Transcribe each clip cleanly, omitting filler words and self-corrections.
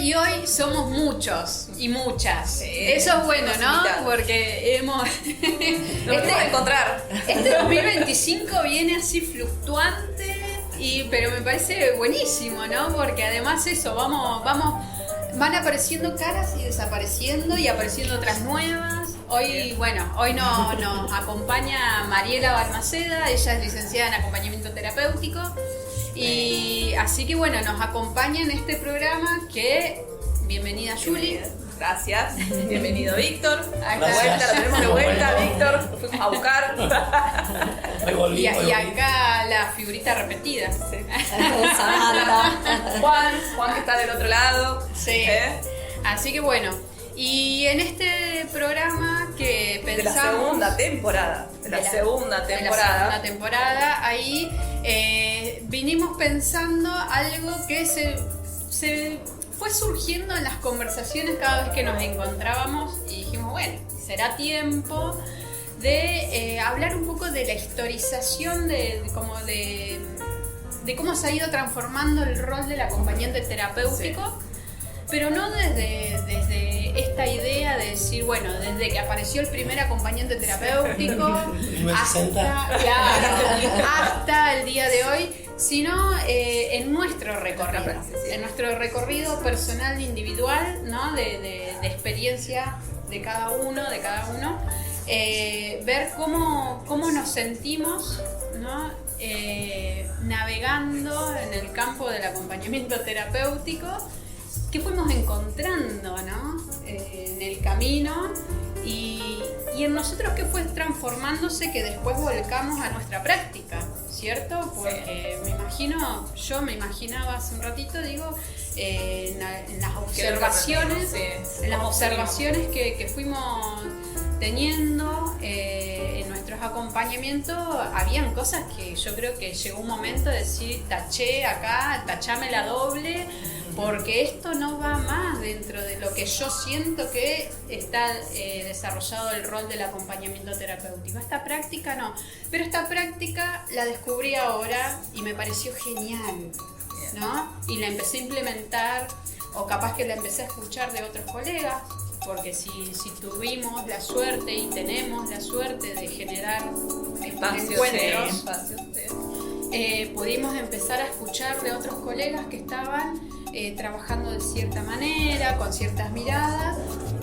Y hoy somos muchos y muchas. Eso es bueno, ¿no? Porque nos vamos a encontrar. Este 2025 viene así fluctuante, pero me parece buenísimo, ¿no? Porque además eso, van apareciendo caras y desapareciendo y apareciendo otras nuevas. Hoy nos acompaña Mariela Balmaceda, ella es licenciada en acompañamiento terapéutico. Y así que nos acompaña en este programa bienvenida Juli. Gracias, bienvenido Víctor. Lo tenemos de vuelta, Víctor, lo fuimos a buscar. Y acá la figurita repetida. Sí. Juan que está del otro lado. Sí. Así que y en este programa que pensamos... De la segunda temporada. Ahí vinimos pensando algo que se fue surgiendo en las conversaciones cada vez que nos encontrábamos y dijimos, será tiempo de hablar un poco de la historización de cómo se ha ido transformando el rol del acompañante terapéutico. Sí. Pero no desde esta idea de decir, desde que apareció el primer acompañante terapéutico hasta el día de hoy, sino en nuestro recorrido personal, individual, ¿no? de experiencia de cada uno, ver cómo nos sentimos, ¿no? Navegando en el campo del acompañamiento terapéutico, que fuimos encontrando, ¿no? En el camino y en nosotros que fue transformándose, que después volcamos a nuestra práctica, ¿cierto? Porque yo me imaginaba hace un ratito, en las observaciones, que fuimos teniendo en nuestros acompañamientos, habían cosas que yo creo que llegó un momento de decir, taché acá, tachame la doble, porque esto no va más dentro de lo que yo siento que está desarrollado el rol del acompañamiento terapéutico. Esta práctica no, pero esta práctica la descubrí ahora y me pareció genial, ¿no? Y la empecé a implementar, o capaz que la empecé a escuchar de otros colegas, porque si tuvimos la suerte y tenemos la suerte de generar encuentros, pudimos empezar a escuchar de otros colegas que estaban trabajando de cierta manera, con ciertas miradas,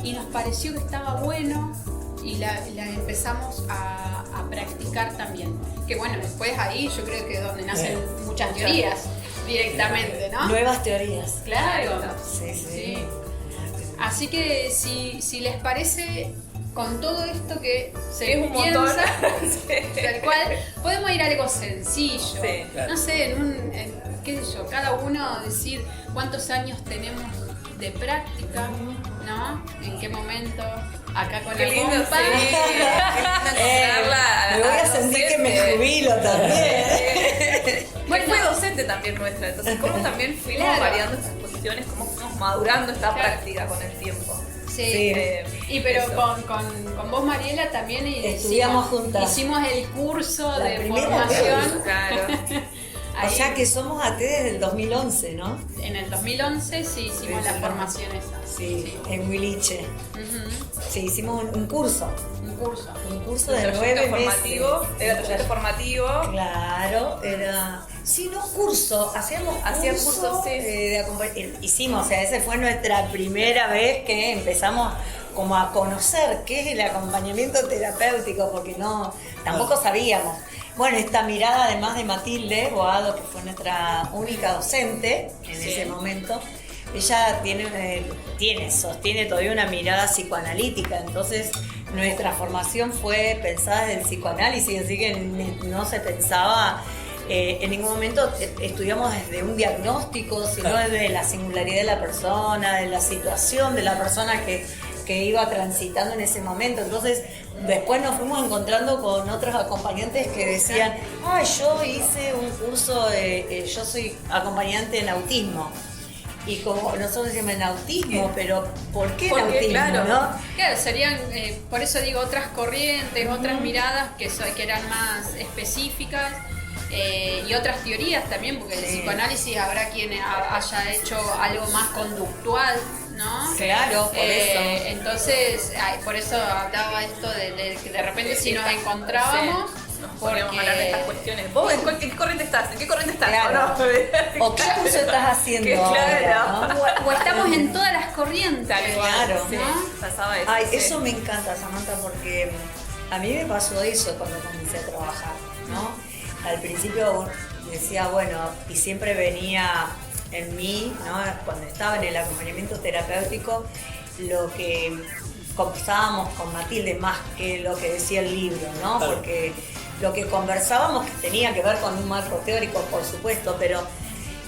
y nos pareció que estaba bueno y la empezamos a practicar también. Que después ahí yo creo que es donde nacen muchas teorías directamente, ¿no? Nuevas teorías. Claro. Sí. Así que si les parece, con todo esto que se es un piensa, montón, tal cual, podemos ir a algo sencillo. Sí, claro. No sé, qué sé yo, cada uno decir cuántos años tenemos de práctica, ¿no? En qué momento, acá con qué la lindo, compa. Me voy a sentir que me jubilo también. Fue docente también nuestra, entonces cómo también fuimos variando estas posiciones, cómo fuimos madurando esta práctica con el tiempo. Sí. Pero con vos, Mariela, también estudiamos juntas. Hicimos el curso de formación. Claro. O sea que somos AT desde el 2011, ¿no? En el 2011 sí hicimos la formación esa. Sí, en Huiliche. Uh-huh. Sí, hicimos un curso. Un curso de 9 meses. Era taller formativo. Claro, era... Sí, no curso. Hacíamos cursos de acompañamiento. Hicimos, esa fue nuestra primera vez que empezamos como a conocer qué es el acompañamiento terapéutico, porque tampoco sabíamos. Bueno, esta mirada además de Matilde Boado, que fue nuestra única docente en ese momento, ella sostiene todavía una mirada psicoanalítica, entonces nuestra formación fue pensada desde el psicoanálisis, así que no se pensaba en ningún momento, estudiamos desde un diagnóstico, sino desde la singularidad de la persona, de la situación de la persona que iba transitando en ese momento. Entonces después nos fuimos encontrando con otros acompañantes que decían, yo hice un curso yo soy acompañante en autismo. Y como nosotros decimos en autismo, pero ¿por qué en autismo? Claro, ¿no? Claro, serían, por eso digo, otras corrientes, otras miradas que eran más específicas. y otras teorías también, porque el psicoanálisis habrá quien haya hecho algo más conductual, ¿no? Claro, por eso. Entonces, por eso hablaba esto de que de repente si nos encontrábamos... Nos podríamos hablar de estas cuestiones. ¿Vos en qué corriente estás? ¿En qué corriente estás? Claro. ¿O ¿O qué curso estás haciendo ahora, ¿no? O estamos en todas las corrientes. Claro. Sí, pasaba eso. Ay, sí. eso me encanta, Samantha, porque a mí me pasó eso cuando comencé a trabajar, ¿no? Al principio decía, bueno, y siempre venía en mí, ¿no? Cuando estaba en el acompañamiento terapéutico, lo que conversábamos con Matilde más que lo que decía el libro, ¿no? Porque lo que conversábamos que tenía que ver con un marco teórico, por supuesto, pero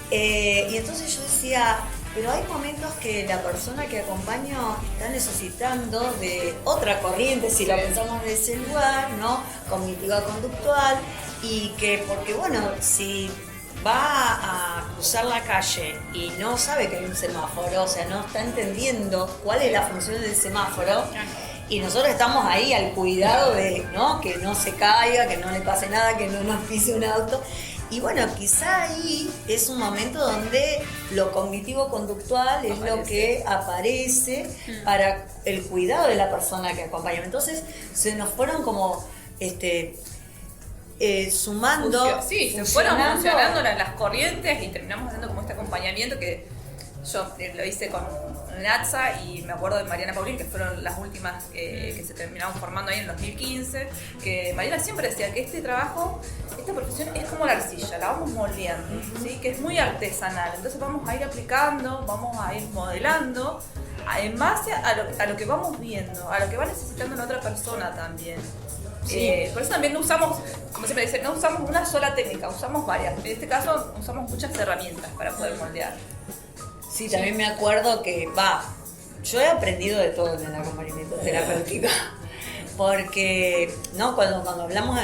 y entonces yo decía, pero hay momentos que la persona que acompaño está necesitando de otra corriente, si lo pensamos de ese lugar, ¿no? Cognitiva conductual, y que porque bueno, si va a cruzar la calle y no sabe que hay un semáforo, o sea, no está entendiendo cuál es la función del semáforo, y nosotros estamos ahí al cuidado de, ¿no? Que no se caiga, que no le pase nada, que no nos pise un auto. Y bueno, quizá ahí es un momento donde lo cognitivo-conductual es lo que aparece para el cuidado de la persona que acompaña. Entonces se nos fueron como sumando. Sí, se fueron funcionando las corrientes y terminamos haciendo como este acompañamiento que yo lo hice con Natsa y me acuerdo de Mariana Paulín, que fueron las últimas que se terminaron formando ahí en 2015, que Mariana siempre decía que este trabajo, esta profesión es como la arcilla, la vamos moldeando, ¿sí? Que es muy artesanal, entonces vamos a ir aplicando, vamos a ir modelando en base a lo que vamos viendo, a lo que va necesitando la otra persona también. Sí. Por eso también no usamos, como siempre dice, no usamos una sola técnica, usamos varias. En este caso usamos muchas herramientas para poder moldear. Sí, también me acuerdo que, yo he aprendido de todo en el acompañamiento terapéutico, porque, ¿no? Cuando hablamos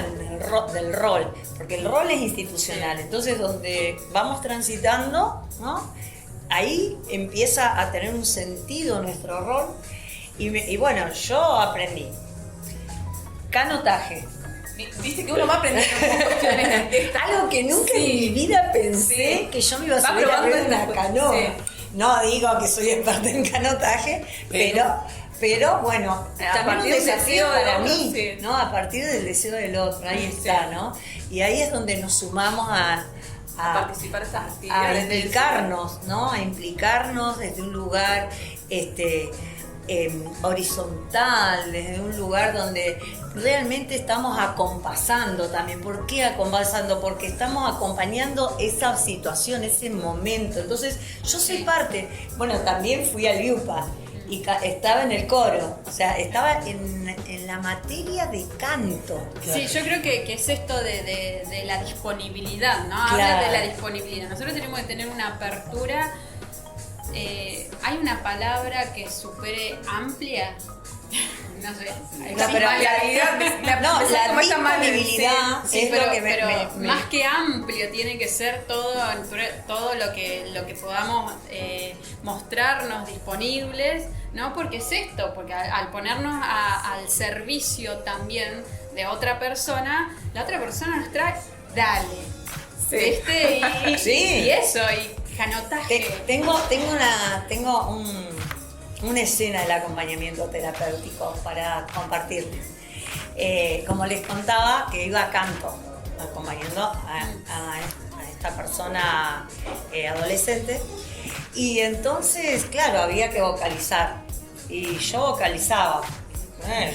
del rol, porque el rol es institucional, entonces donde vamos transitando, ¿no? Ahí empieza a tener un sentido nuestro rol, y bueno, yo aprendí. Canotaje. Viste que uno va aprendiendo cuestiones. Algo que nunca en mi vida pensé que yo me iba a subir arriba de una canoa. Sí. No digo que soy experta en canotaje, pero bueno, también un desafío para mí, ¿no? A partir del deseo del otro, ahí está, ¿no? Y ahí es donde nos sumamos a participar en estas actividades. A implicarnos, ¿no? A implicarnos desde un lugar horizontal, desde un lugar donde realmente estamos acompasando también. ¿Por qué acompasando? Porque estamos acompañando esa situación, ese momento. Entonces, yo soy parte. Bueno, también fui al IUPA y estaba en el coro, o sea, estaba en la materia de canto. Sí, yo creo que es esto de la disponibilidad, ¿no? Claro. Habla de la disponibilidad. Nosotros tenemos que tener una apertura. ¿Hay una palabra que supere amplia? No sé. La disponibilidad sí, es lo que pero más que amplio tiene que ser todo lo que podamos mostrarnos disponibles, ¿no? Porque es esto, porque al ponernos al servicio también de otra persona, la otra persona nos trae, dale. Sí. Y eso, y canotaje. Tengo una escena del acompañamiento terapéutico para compartirles. Como les contaba, que iba a canto, acompañando a esta persona adolescente. Y entonces, claro, había que vocalizar. Y yo vocalizaba.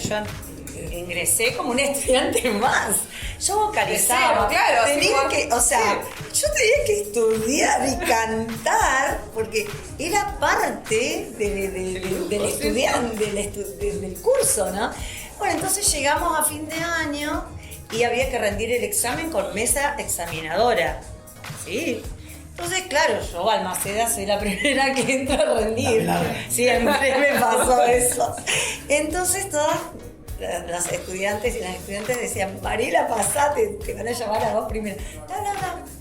Yo ingresé como un estudiante más. Yo vocalizaba. Claro, yo tenía que estudiar y cantar porque era parte del estudiante, del curso, ¿no? Bueno, entonces llegamos a fin de año y había que rendir el examen con mesa examinadora. ¿Sí? Entonces, claro, yo, Balmaceda, soy la primera que entra a rendir. Siempre me pasó eso. Entonces todas las estudiantes y las estudiantes decían, Mariela, pasate, te van a llamar a vos primero. No.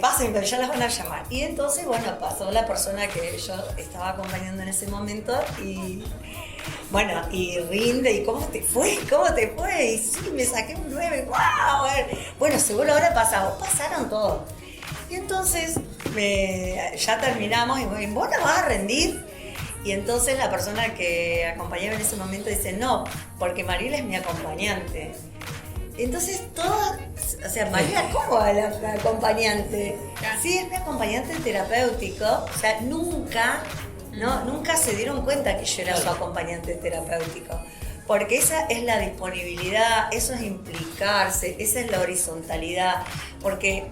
Pasen, pero ya las van a llamar. Y entonces, bueno, pasó la persona que yo estaba acompañando en ese momento y Bueno, y rinde, ¿y cómo te fue? ¿Cómo te fue? Y sí, me saqué un 9, ¡wow! Bueno, seguro ahora pasaron todos. Y entonces ya terminamos y ¿vos no vas a rendir? Y entonces la persona que acompañaba en ese momento dice, no, porque Mariela es mi acompañante. Entonces todos, o sea, Mariela, ¿cómo va la acompañante? Sí, es mi acompañante terapéutico, o sea, nunca se dieron cuenta que yo era su acompañante terapéutico. Porque esa es la disponibilidad, eso es implicarse, esa es la horizontalidad. Porque,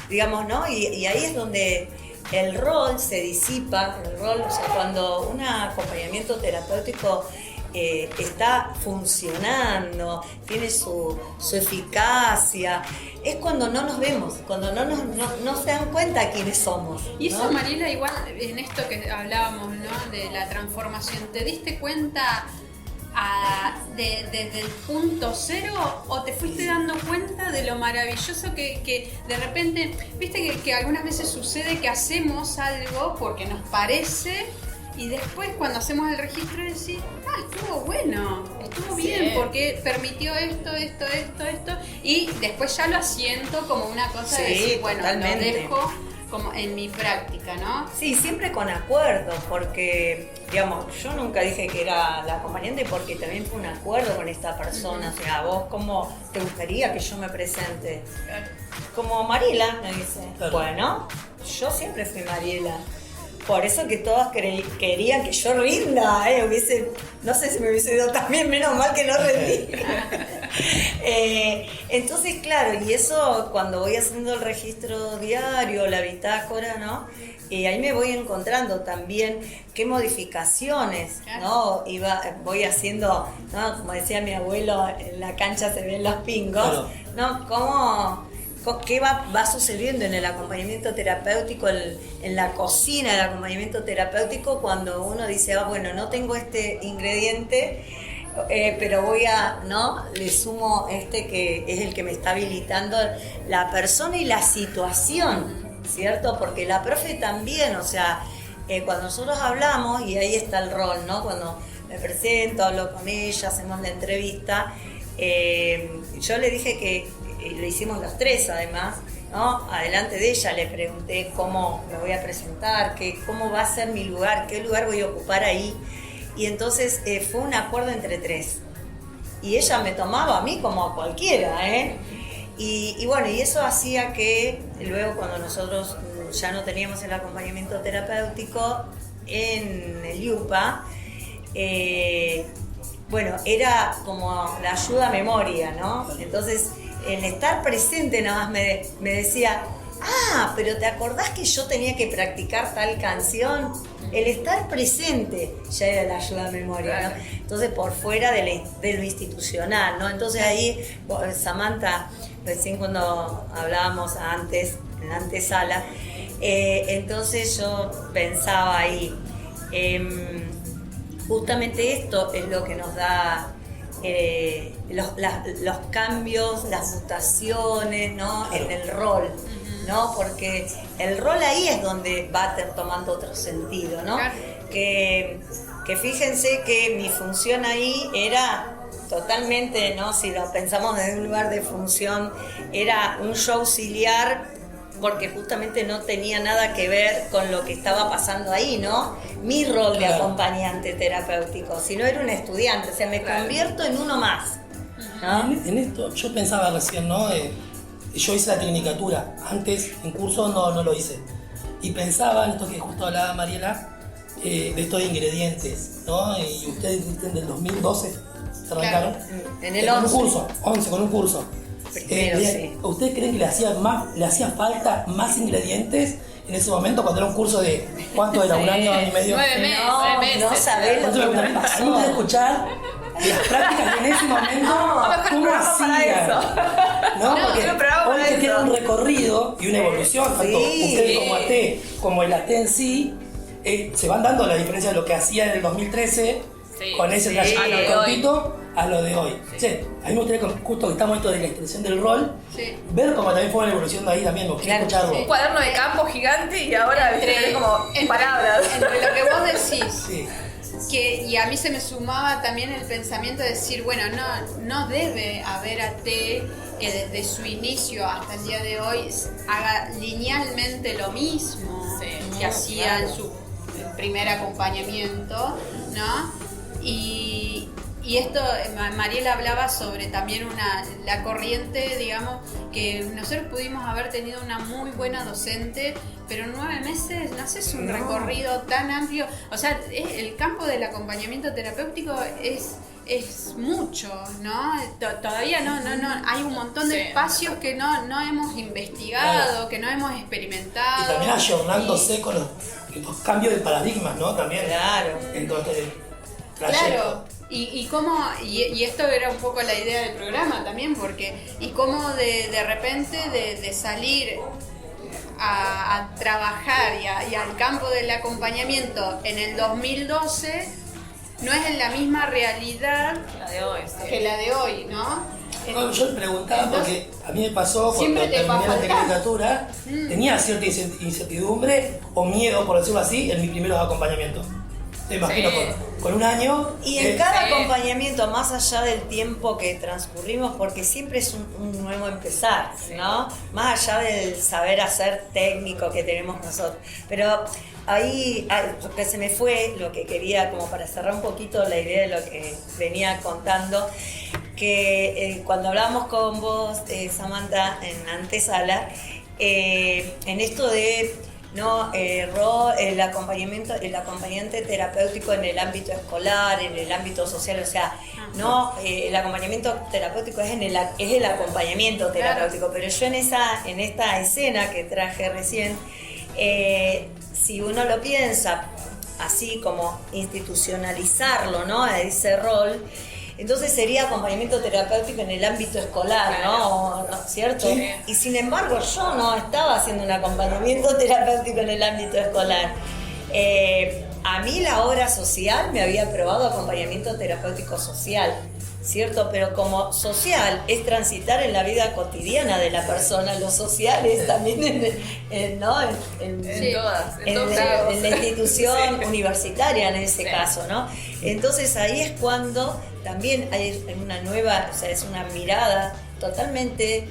digamos, ¿no? Y ahí es donde el rol se disipa, o sea, cuando un acompañamiento terapéutico está funcionando, tiene su eficacia, es cuando no nos vemos, cuando no se dan cuenta quiénes somos. Y eso, ¿no? Mariela, igual en esto que hablábamos, ¿no? De la transformación, ¿te diste cuenta desde el punto cero o te fuiste dando cuenta de lo maravilloso que de repente, viste que algunas veces sucede que hacemos algo porque nos parece y después cuando hacemos el registro decís, estuvo bueno, estuvo bien porque permitió esto y después ya lo asiento como una cosa de decir, bueno, totalmente. lo dejo como en mi práctica, ¿no? Sí, siempre con acuerdo, porque, digamos, yo nunca dije que era la acompañante porque también fue un acuerdo con esta persona. O sea, vos, ¿cómo te gustaría que yo me presente? Como Mariela, me dice. Claro. Bueno, yo siempre fui Mariela. Por eso que todas querían que yo rinda, no sé si me hubiese ido tan bien, menos mal que no rendí. Entonces, claro, y eso cuando voy haciendo el registro diario, la bitácora, ¿no? Ahí me voy encontrando también qué modificaciones, ¿no? Voy haciendo, ¿no? Como decía mi abuelo, en la cancha se ven los pingos, ¿no? ¿Qué va sucediendo en el acompañamiento terapéutico, en la cocina del acompañamiento terapéutico, cuando uno dice, bueno, no tengo este ingrediente, pero le sumo este que es el que me está habilitando la persona y la situación, ¿cierto? Porque la profe también, o sea, cuando nosotros hablamos, y ahí está el rol, ¿no? Cuando me presento, hablo con ella, hacemos la entrevista, yo le dije que lo hicimos los tres además, ¿no? Adelante de ella le pregunté cómo me voy a presentar, cómo va a ser mi lugar, qué lugar voy a ocupar ahí. Y entonces fue un acuerdo entre tres. Y ella me tomaba a mí como a cualquiera, ¿eh? Y bueno, y eso hacía que luego cuando nosotros ya no teníamos el acompañamiento terapéutico en el IUPA, bueno, era como la ayuda a memoria, ¿no? Entonces, el estar presente nada más me decía, pero ¿te acordás que yo tenía que practicar tal canción? El estar presente ya era la ayuda a memoria, ¿no? Entonces, por fuera de lo institucional, ¿no? Entonces ahí, Samantha, recién cuando hablábamos antes, en la antesala, entonces yo pensaba ahí, justamente esto es lo que nos da los cambios, las mutaciones, ¿no? En el rol, ¿no? Porque el rol ahí es donde va tomando otro sentido, ¿no? Claro. Que fíjense que mi función ahí era totalmente, ¿no? Si lo pensamos desde un lugar de función, era un show auxiliar porque justamente no tenía nada que ver con lo que estaba pasando ahí, ¿no? Mi rol de acompañante terapéutico, si no era un estudiante, o sea, me convierto en uno más, ¿no? En esto, yo pensaba recién, ¿no? Yo hice la tecnicatura, antes en curso no lo hice. Y pensaba en esto que justo hablaba Mariela, de estos ingredientes, ¿no? Y ustedes dicen del 2012, se arrancaron. Claro, en el 11. Con un curso. Primero, sí. ¿Ustedes creen que le hacía falta más ingredientes en ese momento cuando era un curso de cuánto era, un año y medio? 9 meses. No sabés lo que me A mí me pasó. gusta escuchar las prácticas que en ese momento cómo hacían. ¿No? Porque quiero un programa hoy para que tiene eso. un recorrido y una evolución, tanto ustedes como AT, como el AT en sí, se van dando la diferencia de lo que hacía en el 2013 con ese trayecto cortito a lo de hoy. Sí. A mí me gustaría, justo que estamos esto de la expresión del rol, ver cómo también fue la evolución de ahí también, me gustaría escucharlo. Un cuaderno de campo gigante y ahora Entre como palabras. Entre lo que vos decís, Sí. y a mí se me sumaba también el pensamiento de decir, bueno, no debe haber AT que desde su inicio hasta el día de hoy haga linealmente lo mismo que hacía en su primer acompañamiento, ¿no? Y esto, Mariela hablaba sobre también la corriente, digamos, que nosotros pudimos haber tenido una muy buena docente, pero en 9 meses no haces un recorrido tan amplio. O sea, el campo del acompañamiento terapéutico es mucho, ¿no? Todavía no, hay un montón de espacios que no hemos investigado, que no hemos experimentado. Y también ayornándose con los cambios de paradigmas, ¿no? También. Claro. Entonces, claro. Y esto era un poco la idea del programa también, porque y cómo de repente de salir a trabajar y al campo del acompañamiento en el 2012 no es en la misma realidad que la de hoy, ¿no? No, yo le preguntaba porque a mí me pasó cuando terminé la tecnicatura, tenía cierta incertidumbre o miedo, por decirlo así, en mis primeros acompañamientos. Te imagino con un año. Y en cada acompañamiento, más allá del tiempo que transcurrimos, porque siempre es un nuevo empezar, ¿no? Más allá del saber hacer técnico que tenemos nosotros. Pero ahí, lo que se me fue, lo que quería, como para cerrar un poquito la idea de lo que venía contando, que cuando hablábamos con vos, Samantha, en antesala, en esto de el acompañante terapéutico en el ámbito escolar, en el ámbito social, o sea, el acompañamiento terapéutico es el acompañamiento terapéutico, pero yo en esta escena que traje recién, si uno lo piensa así como institucionalizarlo, ¿no? A ese rol, entonces sería acompañamiento terapéutico en el ámbito escolar, ¿no? ¿Cierto? Sí. Y sin embargo yo no estaba haciendo un acompañamiento terapéutico en el ámbito escolar. A mí la obra social me había aprobado acompañamiento terapéutico social, ¿cierto? Pero como social es transitar en la vida cotidiana de la persona, lo social es también en la institución universitaria en ese caso, ¿no? Entonces ahí es cuando también hay una nueva, o sea, es una mirada totalmente,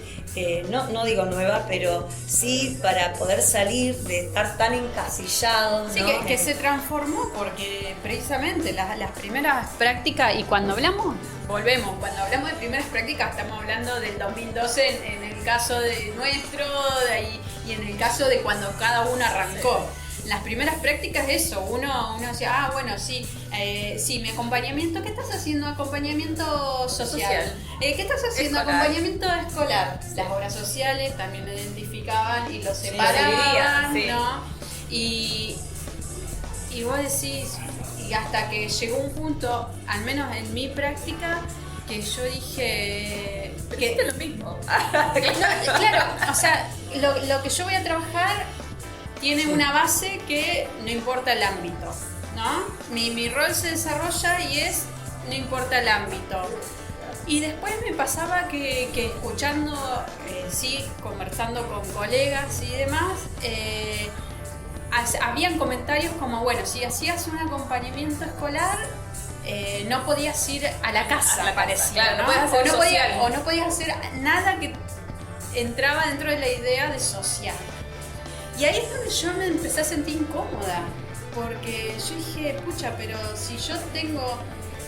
no digo nueva, pero sí para poder salir de estar tan encasillados. Sí, ¿no? que se transformó porque precisamente las primeras prácticas, y cuando hablamos de primeras prácticas estamos hablando del 2012 en el caso de nuestro y en el caso de cuando cada uno arrancó. Las primeras prácticas eso, uno decía, bueno, sí, mi acompañamiento, ¿qué estás haciendo? Acompañamiento social. ¿Qué estás haciendo? Escolar. Acompañamiento escolar. Las obras sociales también lo identificaban y lo separaban, ¿no? Y vos decís, y hasta que llegó un punto, al menos en mi práctica, que yo dije... que es lo mismo. Claro, o sea, lo que yo voy a trabajar tiene una base que no importa el ámbito, ¿no? Mi rol se desarrolla y no importa el ámbito. Y después me pasaba que escuchando, conversando con colegas y demás, habían comentarios como, bueno, si hacías un acompañamiento escolar, no podías ir a la casa, parecía, ¿no? O no podías hacer nada que entraba dentro de la idea de social. Y ahí es donde yo me empecé a sentir incómoda, porque yo dije, pucha, pero si yo tengo,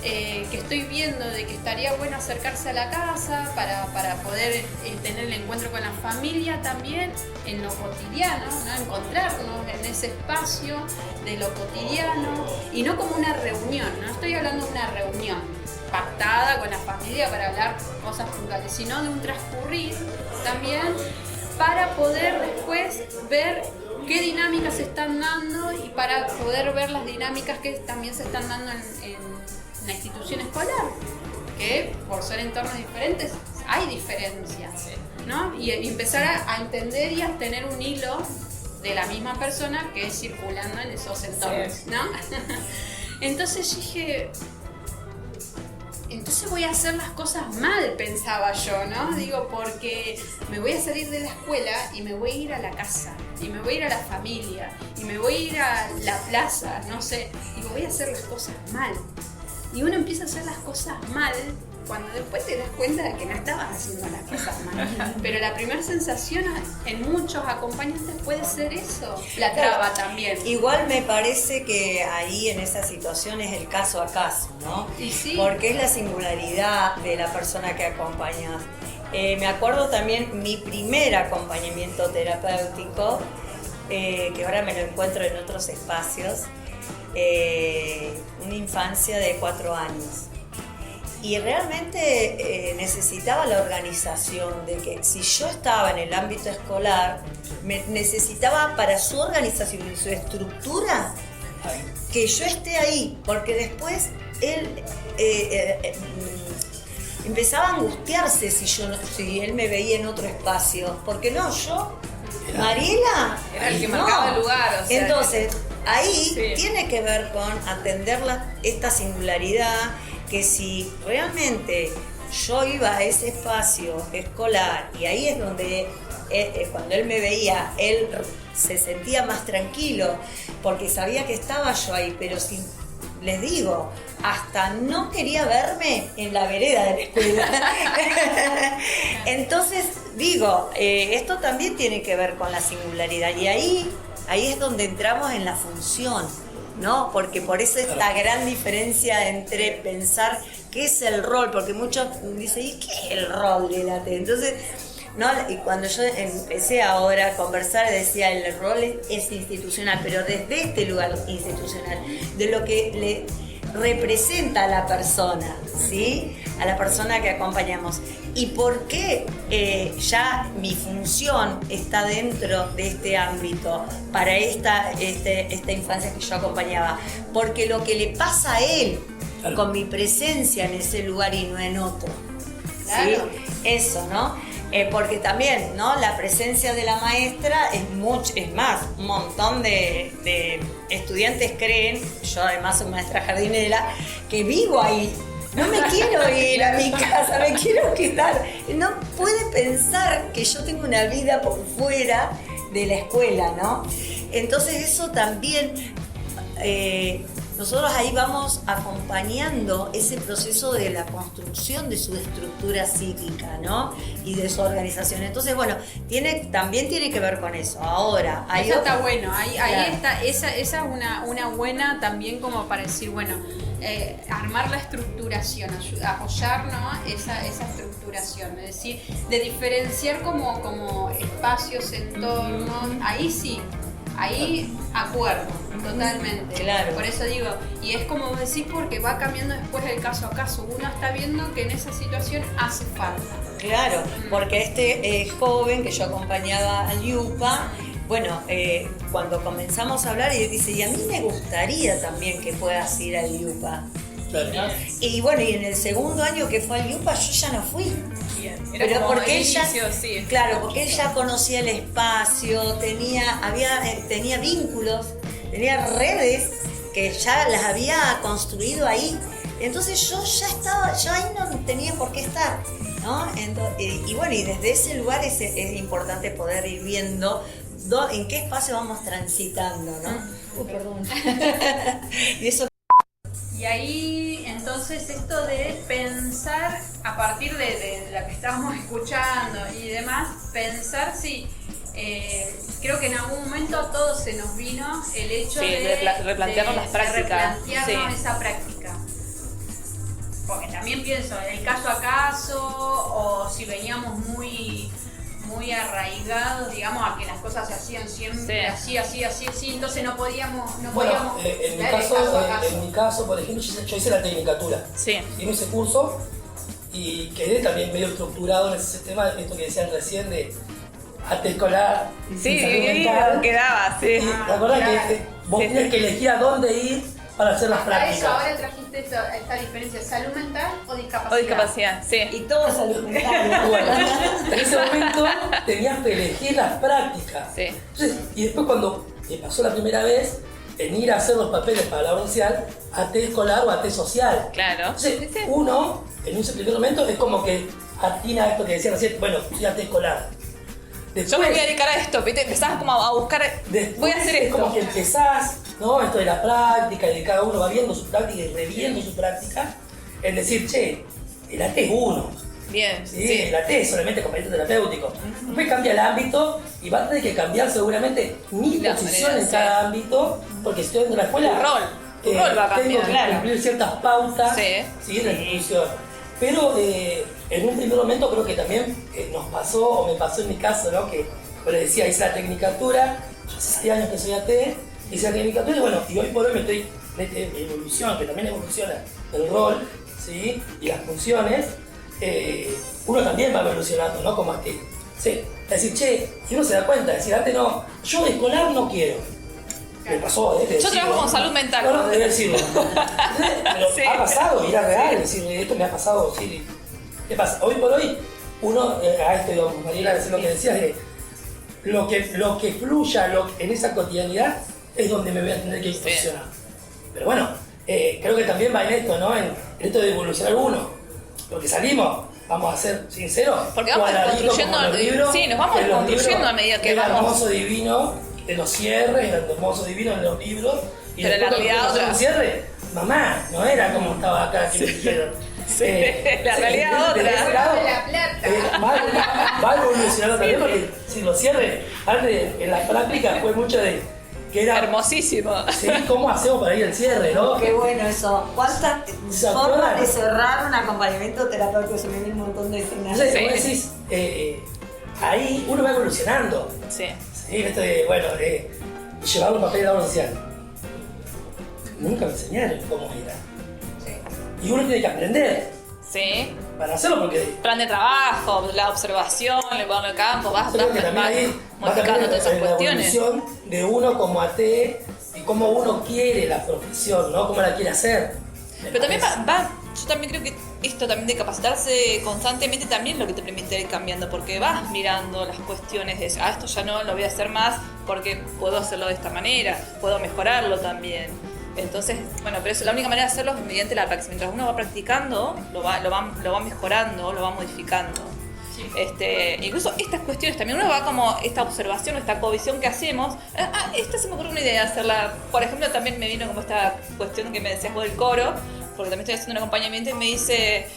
que estoy viendo de que estaría bueno acercarse a la casa para poder tener el encuentro con la familia también, en lo cotidiano, ¿no? Encontrarnos en ese espacio de lo cotidiano, y no como una reunión, no estoy hablando de una reunión pactada con la familia para hablar cosas puntuales, sino de un transcurrir también, para poder después ver qué dinámicas se están dando y para poder ver las dinámicas que también se están dando en la institución escolar, que por ser entornos diferentes hay diferencias, ¿no? Y empezar a entender y a tener un hilo de la misma persona que es circulando en esos entornos, ¿no? Entonces dije, entonces voy a hacer las cosas mal, pensaba yo, ¿no? Digo, porque me voy a salir de la escuela y me voy a ir a la casa, y me voy a ir a la familia, y me voy a ir a la plaza, no sé. Digo, voy a hacer las cosas mal. Y uno empieza a hacer las cosas mal cuando después te das cuenta de que no estabas haciendo las cosas mal. Pero la primera sensación en muchos acompañantes puede ser eso, la traba también. Igual me parece que ahí en esa situación es el caso a caso, ¿no? Y sí. Porque es la singularidad de la persona que acompañas. Me acuerdo también mi primer acompañamiento terapéutico, que ahora me lo encuentro en otros espacios, una infancia de 4 años. Y realmente necesitaba la organización, de que si yo estaba en el ámbito escolar, necesitaba para su organización y su estructura que yo esté ahí, porque después él empezaba a angustiarse si él me veía en otro espacio, porque no, yo, Mariela, era el que no. marcaba el lugar. O sea, entonces, ahí sí. tiene que ver con atender esta singularidad, que si realmente yo iba a ese espacio escolar y ahí es donde cuando él me veía, él se sentía más tranquilo porque sabía que estaba yo ahí, pero si les digo, hasta no quería verme en la vereda de la escuela. Entonces digo, esto también tiene que ver con la singularidad y ahí es donde entramos en la función, ¿no? Porque por eso esta gran diferencia entre pensar qué es el rol, porque muchos dicen, ¿y qué es el rol de la T? Entonces, ¿no? Y cuando yo empecé ahora a conversar, decía, el rol es institucional, pero desde este lugar institucional, de lo que le representa a la persona, ¿sí? A la persona que acompañamos. ¿Y por qué ya mi función está dentro de este ámbito para esta infancia que yo acompañaba? Porque lo que le pasa a él con mi presencia en ese lugar y no en otro, ¿sí? Claro. Eso, ¿no? Porque también, ¿no? La presencia de la maestra es más, un montón de estudiantes creen, yo además soy maestra jardinera, que vivo ahí. No me quiero ir a mi casa, me quiero quedar. No puede pensar que yo tengo una vida por fuera de la escuela, ¿no? Entonces eso también, nosotros ahí vamos acompañando ese proceso de la construcción de su estructura psíquica, ¿no? Y de su organización. Entonces, bueno, también tiene que ver con eso. Ahora, hay eso está bueno, ahí está, esa es una buena también como para decir, bueno, armar la estructuración, apoyar, ¿no? esa estructuración, es decir, de diferenciar como espacios, entornos, ahí sí, ahí acuerdo, totalmente. Claro. Por eso digo, y es como decís, porque va cambiando después el caso a caso, uno está viendo que en esa situación hace falta. Claro, porque este joven que yo acompañaba al IUPA, bueno, cuando comenzamos a hablar, y él dice, y a mí me gustaría también que puedas ir al IUPA. Claro. ¿No? Y bueno, y en el segundo año que fue al IUPA yo ya no fui. Bien. Pero porque inicio, ella, sí. claro, porque él ya conocía el espacio, tenía vínculos, tenía redes que ya las había construido ahí. Entonces yo ahí no tenía por qué estar, ¿no? Y bueno, y desde ese lugar es importante poder ir viendo en qué espacio vamos transitando, ¿no? Perdón. Y eso. Y ahí, entonces, esto de pensar, a partir de lo que estábamos escuchando y demás, pensar si, creo que en algún momento a todos se nos vino el hecho de replantearnos las prácticas. Replantearnos Sí. esa práctica. Porque también pienso, el caso a caso, o si veníamos muy arraigados, digamos, a que las cosas se hacían siempre así, entonces no podíamos en mi caso, por ejemplo, yo hice la tecnicatura. Sí. Hice ese curso y quedé también medio estructurado en ese sistema, esto que decían recién de arte escolar. Sí, mental. quedaba, sí. ¿Te acordás que vos tenías que elegir a dónde ir para hacer las Para prácticas? eso ahora trajiste esta diferencia, ¿salud mental o discapacidad? O discapacidad, sí. Y todo salud mental. Bueno, en ese momento tenías que elegir las prácticas. Sí. Entonces, y después cuando me pasó la primera vez, en ir a hacer los papeles para la obra social, AT escolar o AT social. Claro. Entonces, uno, en un primer momento, es como que atina esto que decía recién, bueno, soy AT escolar. Después, yo me voy a dedicar a esto, ¿viste? Empezás como a buscar, voy a hacer es esto. como que empezás, ¿no? Esto de la práctica, y de cada uno va viendo su práctica y reviendo su práctica, en decir, che, el AT es uno. Bien, Sí, el AT es solamente acompañamiento terapéutico. Después cambia el ámbito y va a tener que cambiar seguramente mi posición en cada ámbito, porque si estoy dentro de la escuela, el rol va a cambiar. Tengo que cumplir ciertas pautas en la institución. Pero en un primer momento creo que también nos pasó, o me pasó en mi caso, ¿no? Que, como les decía, hice la tecnicatura, yo hace 6 años que soy AT, hice la tecnicatura y bueno, y hoy por hoy me estoy en esta evolución, que también evoluciona el rol, ¿sí? Y las funciones. Uno también va evolucionando, ¿no? Como AT. Sí. Es decir, che, y uno se da cuenta, decir, antes no, yo de escolar no quiero. Me pasó, yo trabajo con salud mental. No, debe decirlo. Pero sí. Ha pasado, y era real, es decir, esto me ha pasado, sí. ¿Qué pasa? Hoy por hoy, uno, a esto digamos, Mariela, es lo que decías, de lo que fluya en esa cotidianidad es donde me voy a tener que funcionar. Pero bueno, creo que también va en esto, ¿no? En esto de evolucionar uno. Porque salimos, vamos a ser sinceros, porque vamos construyendo, libros, sí, nos vamos construyendo a medida que vamos. El hermoso divino de los cierres, el hermoso divino de los libros, y pero la realidad otra. El cierre, mamá, no era como estaba acá que me dijeron. La realidad otra. Va evolucionando también, porque si los cierres, antes en la práctica fue mucho de que era hermosísimo. Sí, ¿cómo hacemos para ir al cierre, no? Qué bueno eso. ¿Cuántas formas de cerrar un acompañamiento terapéutico? Se me viene un montón de escenas. Entonces, como decís, ahí uno va evolucionando. Sí. Sí, esto de, bueno, llevar un papel de obra social. Nunca me enseñaron cómo era. Sí. Y uno tiene que aprender. Sí. Para hacerlo, porque plan de trabajo, la observación, el poner el campo, vas modificando todas esas cuestiones. La evolución de uno como AT y cómo uno quiere la profesión, ¿no? Cómo la quiere hacer. Pero también yo también creo que esto también de capacitarse constantemente también es lo que te permite ir cambiando, porque vas mirando las cuestiones de esto ya no lo voy a hacer más porque puedo hacerlo de esta manera, puedo mejorarlo también. Entonces, bueno, pero eso, la única manera de hacerlo es mediante la práctica. Mientras uno va practicando, lo va mejorando, lo va modificando. Sí. Incluso estas cuestiones también, uno va como esta observación, esta covisión que hacemos. Esta se me ocurrió una idea de hacerla. Por ejemplo, también me vino como esta cuestión que me decías vos del coro, porque también estoy haciendo un acompañamiento y me dice,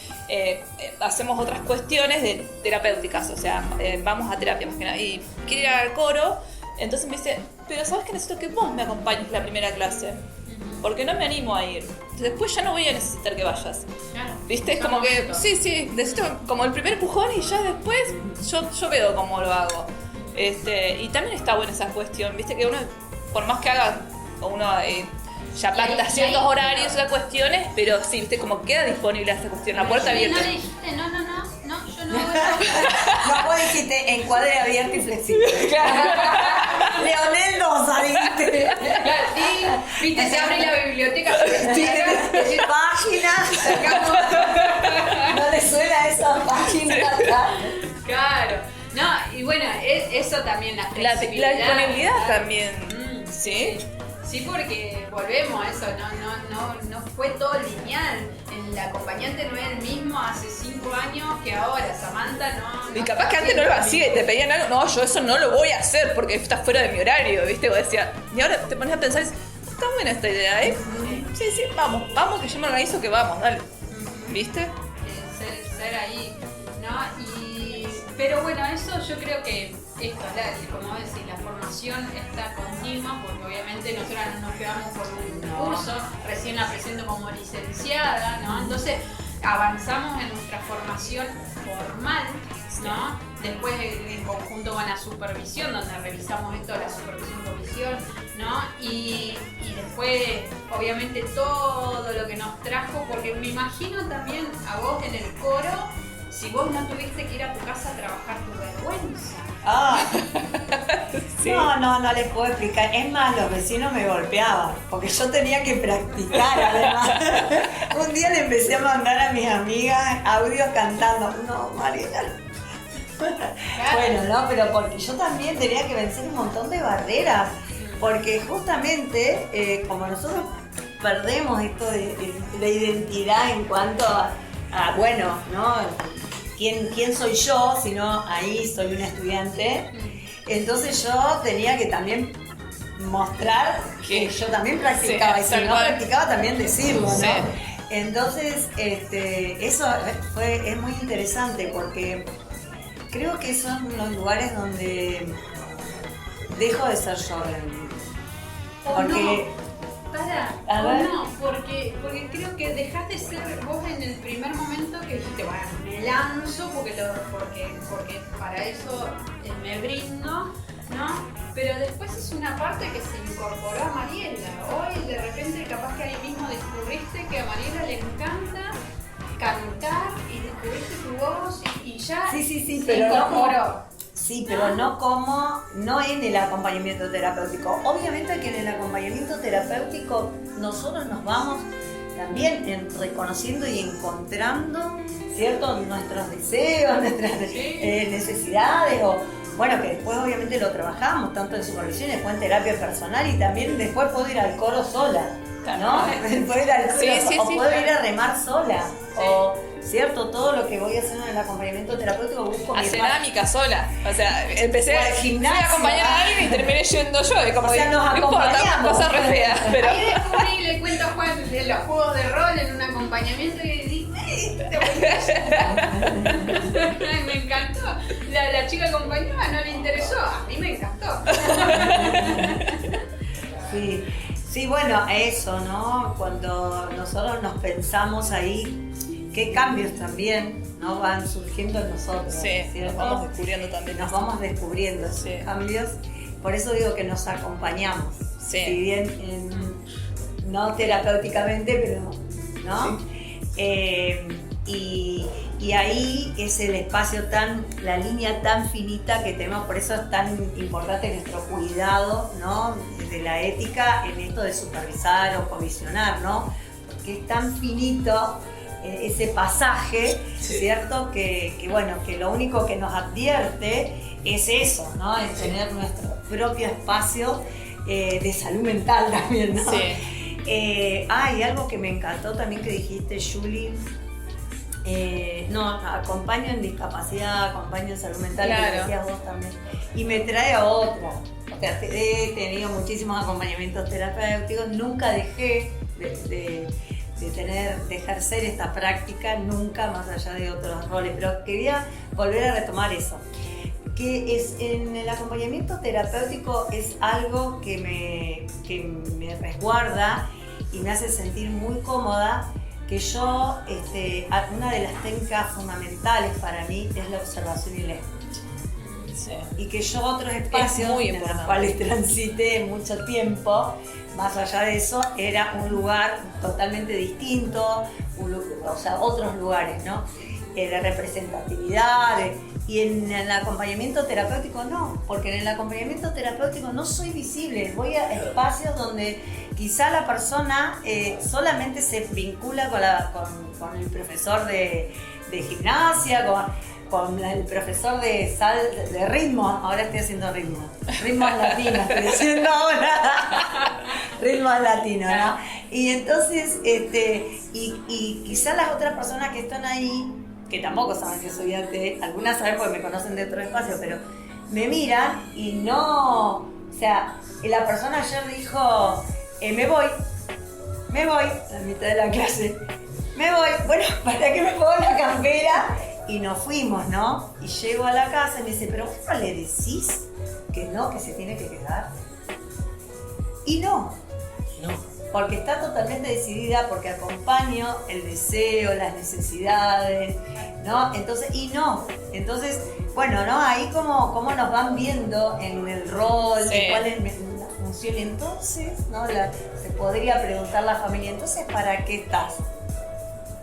hacemos otras cuestiones terapéuticas, o sea, vamos a terapia más que nada. Y quiero ir al coro, entonces me dice, pero ¿sabes que necesito que vos me acompañes la primera clase? Porque no me animo a ir. Después ya no voy a necesitar que vayas. Claro. ¿Viste? Es como que, sí, necesito como el primer empujón y ya después yo veo cómo lo hago. Y también está buena esa cuestión, ¿viste? Que uno, por más que haga, uno ya pacta ciertos horarios, las cuestiones, pero sí, ¿viste? Como queda disponible esa cuestión, la puerta abierta. No le dijiste, no, yo no hago No vos dijiste encuadre abierto y flexible. Leonel no saliste. Sí, viste, se abre la biblioteca. Página. No le suena esa página. Claro. No, y bueno, eso también, la flexibilidad. La disponibilidad también. ¿Sí? Sí, porque volvemos a eso, no fue todo lineal. El acompañante no es el mismo hace 5 años que ahora. Samantha no. Y capaz que antes no lo hacía y te pedían algo, no, yo eso no lo voy a hacer porque está fuera de mi horario, ¿viste? Vos decías, y ahora te pones a pensar, está buena esta idea, ¿eh? Sí, vamos, que yo me organizo, que vamos, dale. ¿Viste? Ser ahí, ¿no? Pero bueno, eso yo creo que esto, como decís, la formación está continua, porque obviamente nosotros no nos quedamos por un curso, recién la presento como licenciada, ¿no? Entonces avanzamos en nuestra formación formal, ¿no? Después en conjunto con la supervisión, donde revisamos esto, la supervisión, ¿no? Y después, obviamente, todo lo que nos trajo, porque me imagino también a vos en el coro, si vos no tuviste que ir a tu casa a trabajar tu vergüenza. Sí. No les puedo explicar. Es más, los vecinos me golpeaban, porque yo tenía que practicar además. Un día le empecé a mandar a mis amigas audios cantando. No, Mariela. Bueno, no, pero porque yo también tenía que vencer un montón de barreras. porque justamente como nosotros perdemos esto de la identidad en cuanto a bueno, ¿no? ¿Quién soy yo? Si no, ahí soy una estudiante. Entonces yo tenía que también mostrar que yo también practicaba, y si no practicaba también decirlo, ¿no? Sí. Entonces, eso es muy interesante porque creo que son los lugares donde dejo de ser yo realmente. Porque porque creo que dejaste de ser vos en el primer momento que dijiste, bueno, me lanzo porque para eso me brindo, ¿no? Pero después es una parte que se incorporó a Mariela. Hoy de repente capaz que ahí mismo descubriste que a Mariela le encanta cantar y descubriste tu voz y ya sí, se pero incorporó. Sí, pero no en el acompañamiento terapéutico. Obviamente que en el acompañamiento terapéutico nosotros nos vamos también reconociendo y encontrando, ¿cierto? Nuestros deseos, nuestras necesidades, o bueno, que después obviamente lo trabajamos tanto en supervisión, después en terapia personal, y también después puedo ir al coro sola, ¿no? Puedo ir al coro, o puedo ir a remar sola, o ¿cierto? Todo lo que voy haciendo en el acompañamiento terapéutico busco a cerámica sola. O sea, empecé al gimnasio, fui a acompañar a alguien y terminé yendo yo. Y como o sea, nos no importa, una cosa re fea. Pero... Ahí descubrí y le cuento a Juan de los juegos de rol en un acompañamiento y dije, me encantó. La chica acompañaba, no le interesó. A mí me encantó. Sí, bueno, eso, ¿no? Cuando nosotros nos pensamos ahí, qué cambios también, ¿no? Van surgiendo en nosotros. Sí, ¿cierto? nos vamos descubriendo también. Nos vamos descubriendo esos cambios. Por eso digo que nos acompañamos. Sí. Si bien no terapéuticamente, pero ¿no? Sí. Y ahí es el espacio la línea tan finita que tenemos, por eso es tan importante nuestro cuidado, ¿no? De la ética en esto de supervisar o comisionar, ¿no? Porque es tan finito ese pasaje, ¿cierto? Que bueno, que lo único que nos advierte es eso, ¿no? Es tener nuestro propio espacio de salud mental también, ¿no? Sí. Y algo que me encantó también que dijiste, Julie, acompaño en discapacidad, acompaño en salud mental, claro, que decías vos también, y me trae a otra. O sea, he tenido muchísimos acompañamientos terapéuticos, nunca dejé de ejercer esta práctica, nunca, más allá de otros roles, pero quería volver a retomar eso, que es en el acompañamiento terapéutico es algo que me resguarda y me hace sentir muy cómoda, que yo, una de las técnicas fundamentales para mí es la observación y la escucha. Sí. Y que yo otros espacios en los cuales transité mucho tiempo, más allá de eso, era un lugar totalmente distinto, o sea, otros lugares, ¿no? De representatividad, y en el acompañamiento terapéutico no, porque en el acompañamiento terapéutico no soy visible, voy a espacios donde quizá la persona solamente se vincula con el profesor de gimnasia, con el profesor de ritmo, ahora estoy haciendo ritmos latinos, estoy haciendo ahora ritmos latinos, ¿no? Y entonces, y quizás las otras personas que están ahí, que tampoco saben que soy arte, algunas saben porque me conocen de otro espacio, pero me miran y no, o sea, la persona ayer dijo, me voy a la mitad de la clase, bueno, ¿para qué me pongo la campera? Y nos fuimos, ¿no? Y llego a la casa y me dice, ¿pero vos no le decís que no, que se tiene que quedar? Y no. Porque está totalmente decidida, porque acompaño el deseo, las necesidades, ¿no? Entonces, bueno, ¿no? Ahí como nos van viendo en el rol, cuál es la función. Entonces, ¿no? Se podría preguntar la familia, entonces, ¿para qué estás?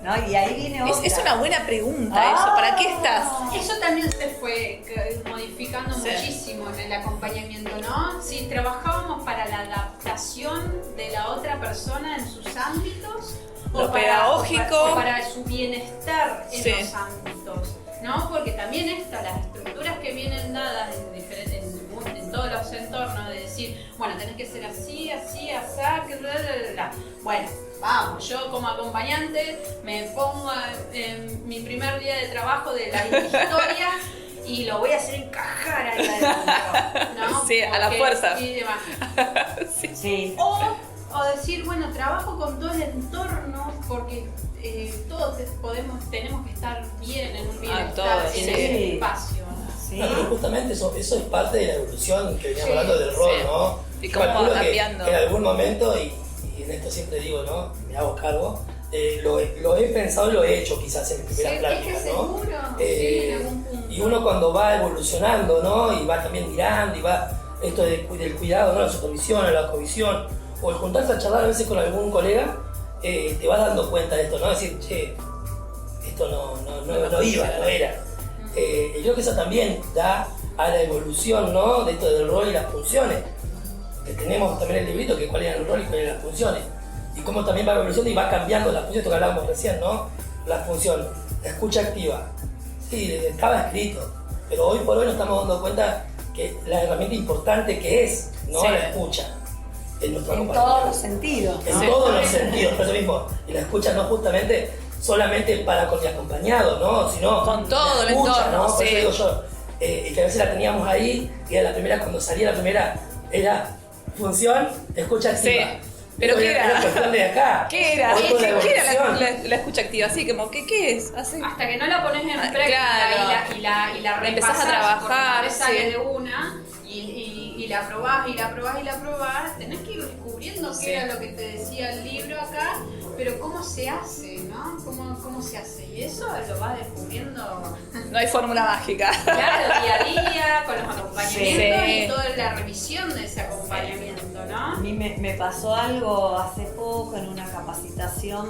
¿No? Y ahí viene otra. Es una buena pregunta eso, ¿para qué estás? Eso también se fue modificando muchísimo en el acompañamiento, ¿no? Si trabajábamos para la adaptación de la otra persona en sus ámbitos, lo pedagógico, o para su bienestar en los ámbitos, ¿no? Porque también las estructuras que vienen dadas en todos los entornos de decir, bueno, tenés que ser así, así, asá, que bla, bla, bla, bla. Bueno, vamos, yo como acompañante me pongo en mi primer día de trabajo de la historia y lo voy a hacer encajar ahí adentro, ¿no? Sí, a la fuerza. Y demás. Sí. O decir, bueno, trabajo con todo el entorno porque todos tenemos que estar bien en un bienestar, todos, en sí. ese espacio. Sí. No, pero justamente eso es parte de la evolución que veníamos hablando del rol, sí. ¿no? Y cómo Calculo va que cambiando. en algún momento, y en esto siempre digo, ¿no? Me hago cargo, lo he pensado y lo he hecho quizás en mi primera Sí, práctica, es que ¿no? seguro, sí, en algún punto. Y uno cuando va evolucionando, ¿no? Y va también mirando y va esto del cuidado, ¿no? La supervisión, la covisión, o el juntarse a charlar a veces con algún colega, te vas dando cuenta de esto, ¿no? Decir, che, esto no iba, no era. Y creo que eso también da a la evolución, ¿no? De esto del rol y las funciones. Que tenemos también el librito, que cuál era el rol y cuáles eran las funciones. Y cómo también va evolucionando y va cambiando las funciones, esto que hablábamos recién, ¿no? La función, la escucha activa. Sí, estaba escrito, pero hoy por hoy nos estamos dando cuenta que la herramienta importante que es, ¿no? Sí. La escucha. En nuestro En acompañamiento. todos los sentidos, ¿no? En todos los sentidos, por eso mismo. Y la escucha no justamente solamente para con el acompañado, ¿no? Sino con todo la el escucha, entorno, ¿no? Por sí. eso digo yo, que a veces la teníamos ahí, y era la primera, cuando salía la primera, era función, escucha activa. Sí. ¿Pero qué era? Era cuestión de acá. ¿Qué era? Hoy con la ¿Qué era evolución, la escucha activa? Así como, ¿qué es? Así. Hasta que no la pones en Ah, práctica claro. y la Empezás a repasás, trabajar, porque no te sale sí. de una y la probás y la probás y la probás, tenés que ir descubriendo Sí. qué era lo que te decía el libro acá, pero cómo se hace, ¿no? ¿Cómo se hace? Y eso lo vas descubriendo, No hay fórmula mágica. claro, día a día, con los acompañamientos Sí. y toda la revisión de ese acompañamiento, A ¿no? mí me pasó algo hace poco en una capacitación,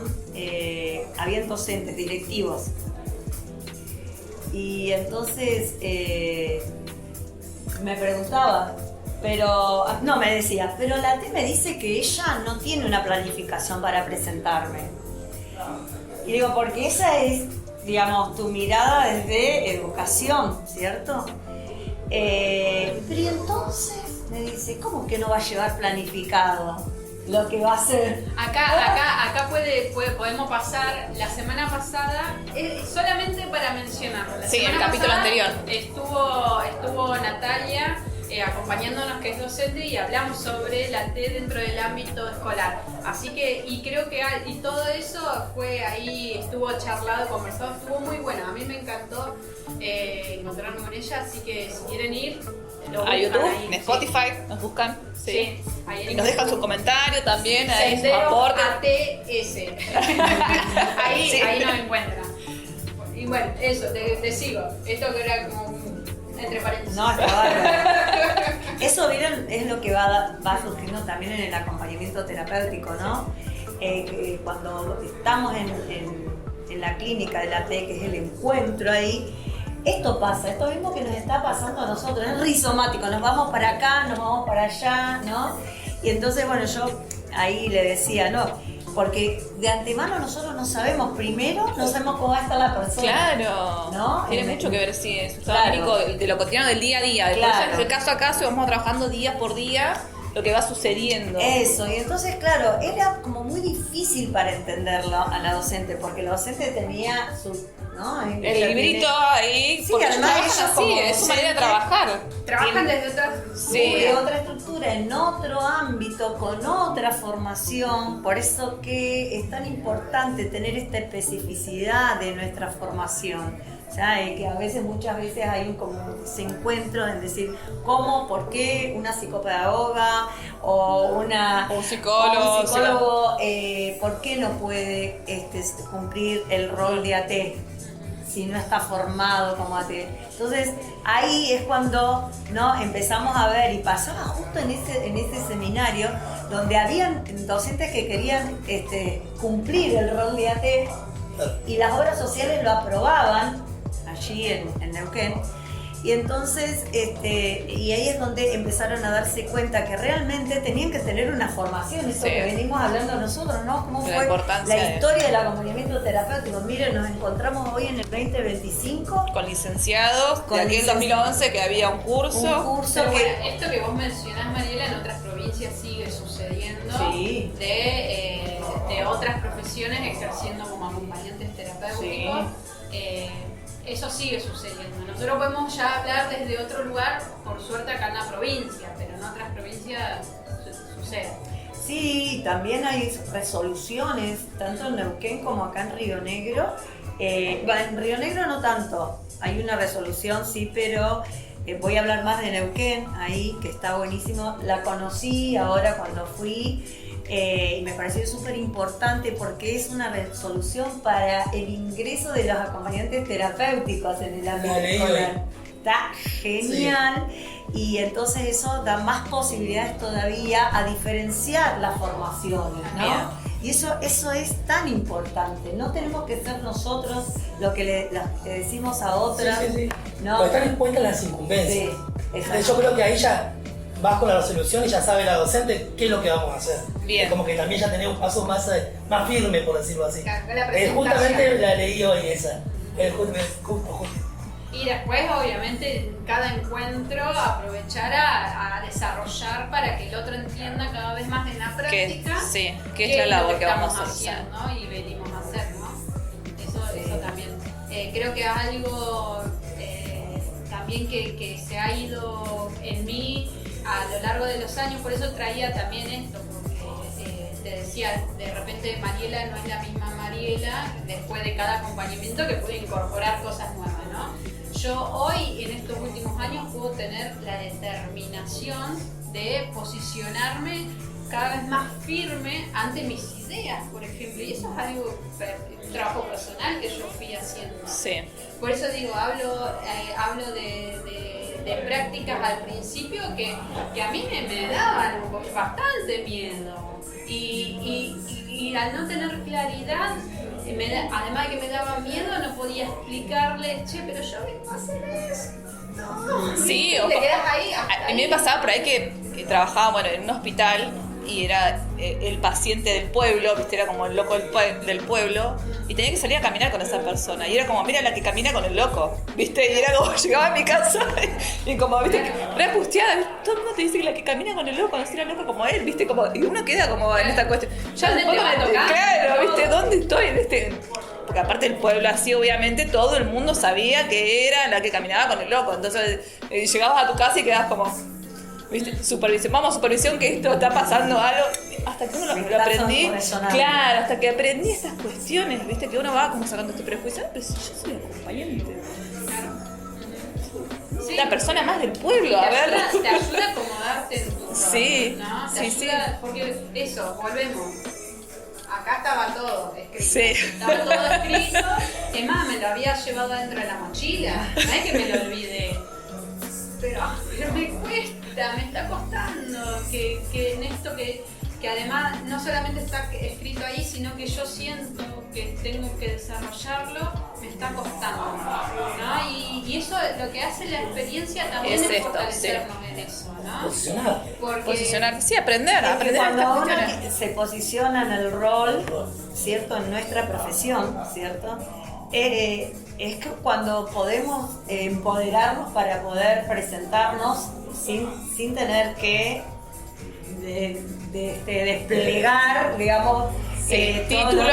habían docentes directivos y entonces me preguntaba, me decía, pero la T me dice que ella no tiene una planificación para presentarme. Y digo, porque esa es, digamos, tu mirada desde educación, ¿cierto? Pero y entonces me dice, ¿cómo que no va a llevar planificado lo que va a hacer? Acá podemos pasar la semana pasada, solamente para mencionarlo. La Sí, semana el capítulo pasada anterior. Estuvo Natalia acompañándonos, que es docente, y hablamos sobre la T dentro del ámbito escolar. Así que, y creo que y todo eso fue ahí, estuvo charlado, conversado, estuvo muy bueno. A mí me encantó encontrarme con ella, así que si quieren ir, lo A buscan YouTube, ahí, en sí. Spotify, nos buscan. Sí. Sí, ahí en Y nos dejan su comentario también, ahí su Sendero aporte. ATS. ahí, Sí. ahí nos encuentran. Y bueno, eso, te sigo. Esto que era como entre paréntesis. No, está bárbaro. Eso, ¿vieron? Es lo que va surgiendo también en el acompañamiento terapéutico, ¿no? Cuando estamos en la clínica de la T, que es el encuentro ahí, esto pasa, esto mismo que nos está pasando a nosotros, es rizomático, nos vamos para acá, nos vamos para allá, ¿no? Y entonces, bueno, yo ahí le decía, no, porque de antemano nosotros no sabemos, primero no sabemos cómo va a estar la persona. Claro, ¿no? Tiene mucho que ver, sí, es Claro. de lo cotidiano del día a día. Después, Claro. de caso a caso, vamos trabajando día por día lo que va sucediendo. Eso, y entonces, claro, era como muy difícil para entenderlo a la docente, porque la docente tenía su, ¿no? El librito ahí, Sí, porque además trabajan ellos así, como es su manera de docente trabajar. Trabajan desde otra. Sí. de otra estructura, en otro ámbito, con otra formación. Por eso que es tan importante tener esta especificidad de nuestra formación. O sea, que a veces, muchas veces hay como ese encuentro en decir cómo, por qué una psicopedagoga o Un psicólogo, ¿por qué no puede cumplir el rol de AT si no está formado como AT? Entonces ahí es cuando, ¿no?, empezamos a ver, y pasaba justo en ese seminario donde habían docentes que querían cumplir el rol de AT y las obras sociales lo aprobaban allí en Neuquén. Y entonces, y ahí es donde empezaron a darse cuenta que realmente tenían que tener una formación, eso que venimos hablando nosotros, ¿no? ¿Cómo fue la historia del acompañamiento terapéutico? Miren, nos encontramos hoy en el 2025 con licenciados, de aquí en 2011 que había un curso. Pero bueno, esto que vos mencionás, Mariela, en otras provincias sigue sucediendo, de otras profesiones ejerciendo como acompañantes terapéuticos. Eso sigue sucediendo. Nosotros podemos ya hablar desde otro lugar, por suerte acá en la provincia, pero en otras provincias sucede. Sí, también hay resoluciones, tanto en Neuquén como acá en Río Negro. En Río Negro no tanto, hay una resolución, sí, pero voy a hablar más de Neuquén, ahí, que está buenísimo. La conocí ahora cuando fui. Y me pareció súper importante porque es una resolución para el ingreso de los acompañantes terapéuticos en el ámbito escolar. Está genial, y entonces eso da más posibilidades todavía a diferenciar las formaciones, ¿no? Bien. Y eso es tan importante. No tenemos que ser nosotros lo que le decimos a otras. ¿no? Porque están expuestas las incumbencias. Yo creo que ahí ya vas con la resolución y ya sabe la docente qué es lo que vamos a hacer. Bien. Es como que también ya tenés un paso más firme, por decirlo así. Claro, justamente la leí hoy esa. Justo. Y después, obviamente, en cada encuentro aprovechar a desarrollar para que el otro entienda cada vez más en la práctica qué es la labor que vamos a hacer, ¿no? Y venimos a hacer, ¿no? Eso también. Creo que algo también que se ha ido en mí a lo largo de los años, por eso traía también esto, porque te decía, de repente Mariela no es la misma Mariela después de cada acompañamiento que puede incorporar cosas nuevas, ¿no? Yo hoy, en estos últimos años, puedo tener la determinación de posicionarme cada vez más firme ante mis ideas, por ejemplo, y eso es algo, un trabajo personal que yo fui haciendo. Sí. Por eso digo, hablo de prácticas al principio que a mí me daban bastante miedo, y al no tener claridad, además de que me daba miedo, no podía explicarle, pero yo vengo a hacer eso. No, sí, te quedas ahí. A mí me pasaba por ahí que trabajaba en un hospital y era el paciente del pueblo, ¿viste? Era como el loco del pueblo, y tenía que salir a caminar con esa persona, y era como, mira la que camina con el loco, ¿viste? Y era como, llegaba a mi casa y como, ¿viste? Re angustiada, todo el mundo te dice que la que camina con el loco no será loco como él, ¿viste? Como, y uno queda como en esta cuestión. Ya ¿dónde te va a tocar? Claro, ¿viste? ¿Dónde estoy? Porque aparte del pueblo así, obviamente, todo el mundo sabía que era la que caminaba con el loco, entonces llegabas a tu casa y quedabas como, ¿viste? Supervisión, que esto está pasando algo. Hasta que uno lo aprendí. Claro, hasta que aprendí estas cuestiones, ¿viste? Que uno va como sacando este prejuicio. Pero si yo soy acompañante. Sí. La persona más del pueblo, a ver. Te ayuda a acomodarte en tu rol, sí, ¿no? Te sí, ayuda, sí. Porque eso, volvemos. Acá estaba todo escrito. Sí. Estaba todo escrito. Es más, me lo había llevado dentro de la mochila. No es que me lo olvidé. Pero me cuesta, me está costando que en esto que además no solamente está escrito ahí, sino que yo siento que tengo que desarrollarlo, me está costando, ¿no? Y eso lo que hace la experiencia también es fortalecernos en eso, ¿no? Posicionar, sí, aprender cuando uno se posiciona en el rol, ¿cierto? En nuestra profesión, ¿cierto? Es que cuando podemos empoderarnos para poder presentarnos sin tener que desplegar, digamos, títulos,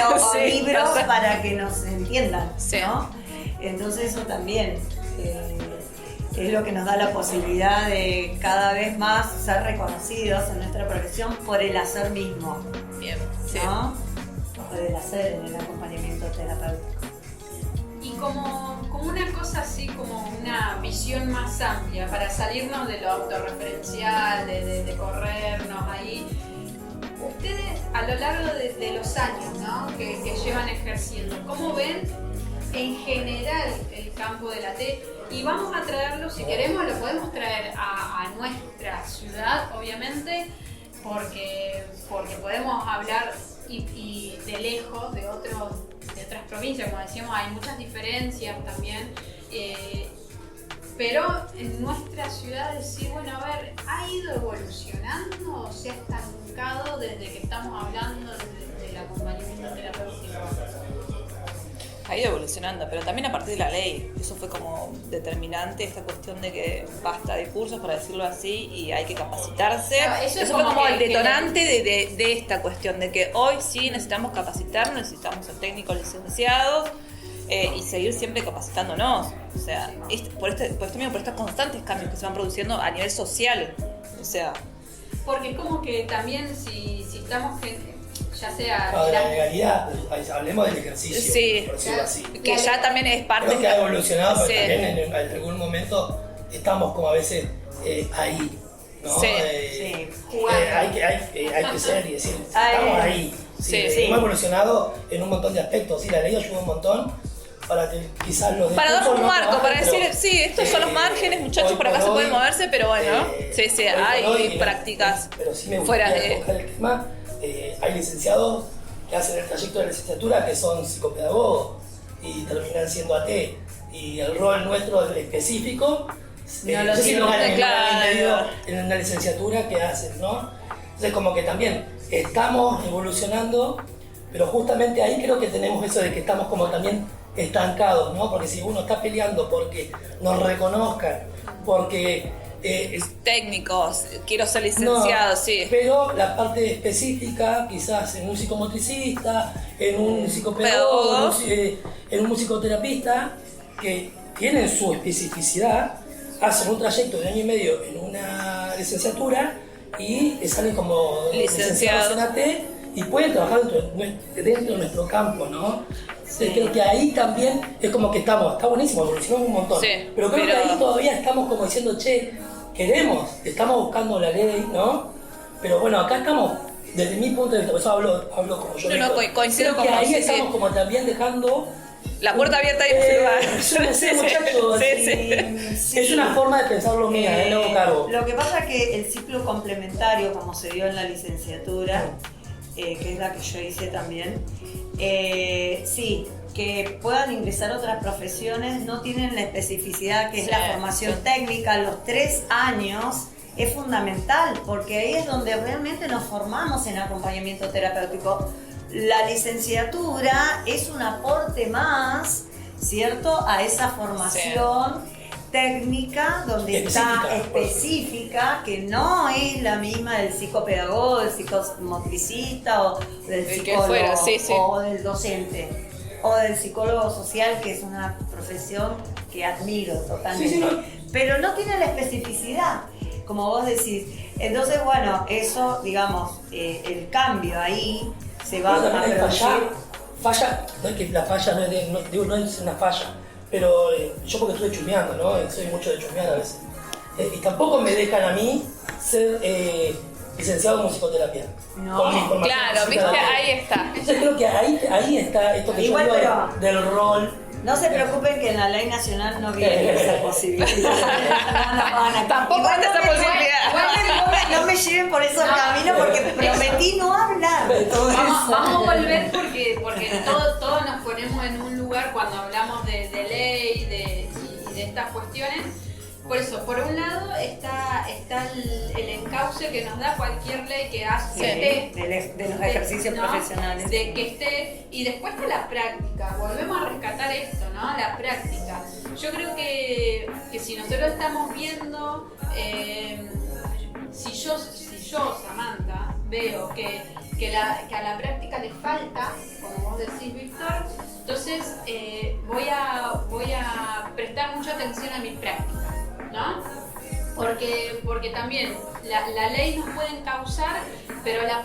o libros para que nos entiendan, ¿no? Entonces eso también es lo que nos da la posibilidad de cada vez más ser reconocidos en nuestra profesión por el hacer mismo. Bien, sí. ¿No? Por el hacer en el acompañamiento terapéutico. Y como una cosa así, como una visión más amplia, para salirnos de lo autorreferencial, de corrernos ahí, ustedes a lo largo de los años, ¿no? que llevan ejerciendo, ¿cómo ven en general el campo de la T? Y vamos a traerlo, si queremos, lo podemos traer a nuestra ciudad, obviamente, porque podemos hablar y de lejos de otras provincias, como decíamos, hay muchas diferencias también. pero en nuestra ciudad decir, bueno, a ver, ¿ha ido evolucionando o se ha estancado desde que estamos hablando del acompañamiento terapéutico? Ha ido evolucionando, pero también a partir de la ley. Eso fue como determinante, esta cuestión de que basta de cursos, para decirlo así, y hay que capacitarse. Claro, eso fue como el detonante de esta cuestión, de que hoy sí necesitamos capacitarnos, necesitamos ser técnicos licenciados y seguir siempre capacitándonos. O sea, por estos constantes cambios que se van produciendo a nivel social. O sea, porque es como que también si estamos... ya sea la legalidad, hablemos del ejercicio, sí, por decirlo así. Que ya también es parte. Creo que ha evolucionado, pero sí. también en algún momento estamos como a veces ahí, ¿no? Sí, hay que ser y decir, estamos ahí. Sí, hemos evolucionado en un montón de aspectos, sí, la ley ayuda un montón para que quizás los para dar un no marco, trabajen, para decir, sí, estos son los márgenes, muchachos, por acá se pueden moverse, pero bueno, hay prácticas pero sí me fuera gustaría tocar el tema. Hay licenciados que hacen el trayecto de licenciatura que son psicopedagogos y terminan siendo AT, y el rol nuestro específico no lo tienen claro en una licenciatura que hacen, ¿no? Entonces como que también estamos evolucionando, pero justamente ahí creo que tenemos eso de que estamos como también estancados, ¿no? Porque si uno está peleando porque nos reconozcan, porque técnicos, quiero ser licenciado, no, sí. Pero la parte específica, quizás en un psicomotricista, en un psicopedagogo, en un musicoterapista, que tienen su especificidad, hacen un trayecto de 1 año y medio en una licenciatura y salen como licenciados en AT y pueden trabajar dentro de nuestro campo, ¿no? Sí. Creo que ahí también es como que está buenísimo, evolucionamos un montón. Sí, pero creo que ahí todavía estamos como diciendo, estamos buscando la ley, ¿no? Pero bueno, acá estamos, desde mi punto de vista, por eso hablo como yo. Coincido creo que ahí estamos como también dejando la puerta abierta ahí en el lugar. Yo no sé, muchachos. Sí. Es una forma de pensarlo mía, no cargo. Lo que pasa es que el ciclo complementario, como se dio en la licenciatura, que es la que yo hice también, sí, que puedan ingresar otras profesiones, no tienen la especificidad que es la formación técnica. Los 3 años es fundamental, porque ahí es donde realmente nos formamos en acompañamiento terapéutico. La licenciatura es un aporte más, ¿cierto?, a esa formación técnica, donde específica, que no es la misma del psicopedagogo, del psicomotricista o del psicólogo o del docente o del psicólogo social, que es una profesión que admiro totalmente, pero no tiene la especificidad, como vos decís. Entonces, bueno, eso, digamos, el cambio ahí se va a producir. Falla, no es que la falla no es una falla, pero yo porque estuve chusmeando, ¿no? Soy mucho de chusmear a veces. Y tampoco me dejan a mí ser licenciado en musicoterapia. No, con mi formación claro, viste, ahí está. Entonces creo que ahí está esto que igual, yo digo pero del rol. No se preocupen que en la ley nacional no viene esa posibilidad. Tampoco está esa posibilidad. Igual no me lleven por esos caminos, porque prometí no hablar de todo eso. Vamos a volver porque todos nos ponemos en un lugar cuando hablamos de ley y de estas cuestiones. Por eso, por un lado está el encauce que nos da cualquier ley que hace de los ejercicios profesionales. De que esté, y después está la práctica. Volvemos a rescatar esto, ¿no? La práctica. Yo creo que si nosotros estamos viendo, si yo, Samantha, veo que a la práctica le falta, como vos decís, Víctor, entonces voy a prestar mucha atención a mis prácticas, ¿no? Porque también la ley nos puede encauzar, pero la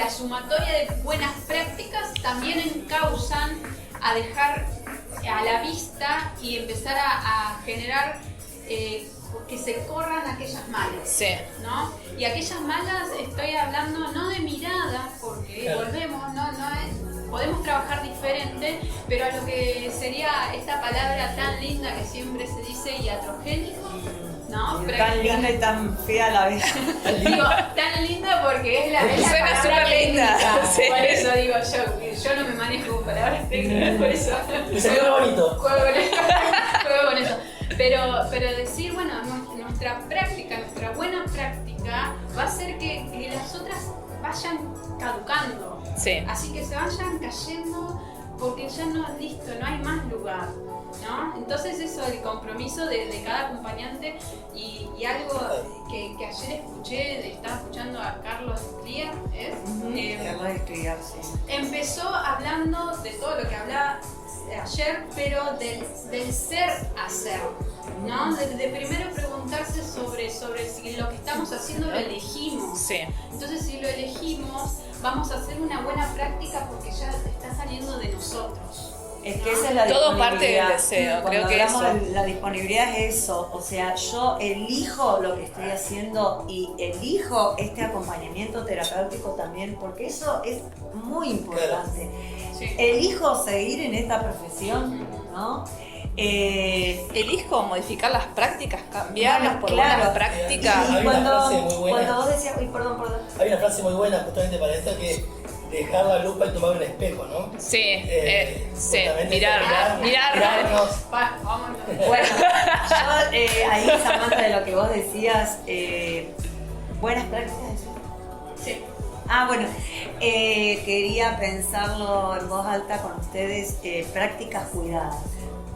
sumatoria de buenas prácticas también encausan a dejar a la vista y empezar a generar que se corran aquellas malas, ¿no? Y aquellas malas estoy hablando no de mirada, porque volvemos, podemos trabajar diferente, pero a lo que sería esta palabra tan linda que siempre se dice, iatrogénico, ¿no? Tan linda y tan fea a la vez. Digo, tan linda porque es la suena súper linda. Por eso digo yo no me manejo con palabras técnicas, por eso. Me salió bonito. Juego con eso. Pero decir, bueno, nuestra práctica, nuestra buena práctica va a hacer que las otras vayan caducando. Sí. Así que se vayan cayendo porque ya no, listo, no hay más lugar, ¿no? Entonces eso, el compromiso de cada acompañante y algo que ayer escuché, estaba escuchando a Carlos Clear, Carlos Clear, sí. Empezó hablando de todo lo que hablaba ayer, pero del ser hacer, ¿no? De primero preguntarse sobre si lo que estamos haciendo lo elegimos. Sí. Entonces, si lo elegimos, vamos a hacer una buena práctica porque ya está saliendo de nosotros. Es que esa es la todo disponibilidad. Parte del deseo, creo que hablamos eso. de la disponibilidad es eso, o sea, yo elijo lo que estoy haciendo y elijo este acompañamiento terapéutico también, porque eso es muy importante. Sí. Elijo seguir en esta profesión, ¿no? Elijo modificar las prácticas, cambiarlas por claro. buenas prácticas. Hay una frase muy buena. Cuando vos decías, uy, perdón. Hay una frase muy buena justamente para esto que dejar la lupa y tomar un espejo, ¿no? Sí, sí, justamente mirarnos. mirarnos. Vámonos. Bueno, yo ahí, Samantha, de lo que vos decías, buenas prácticas. Sí. Bueno, quería pensarlo en voz alta con ustedes, prácticas cuidadas.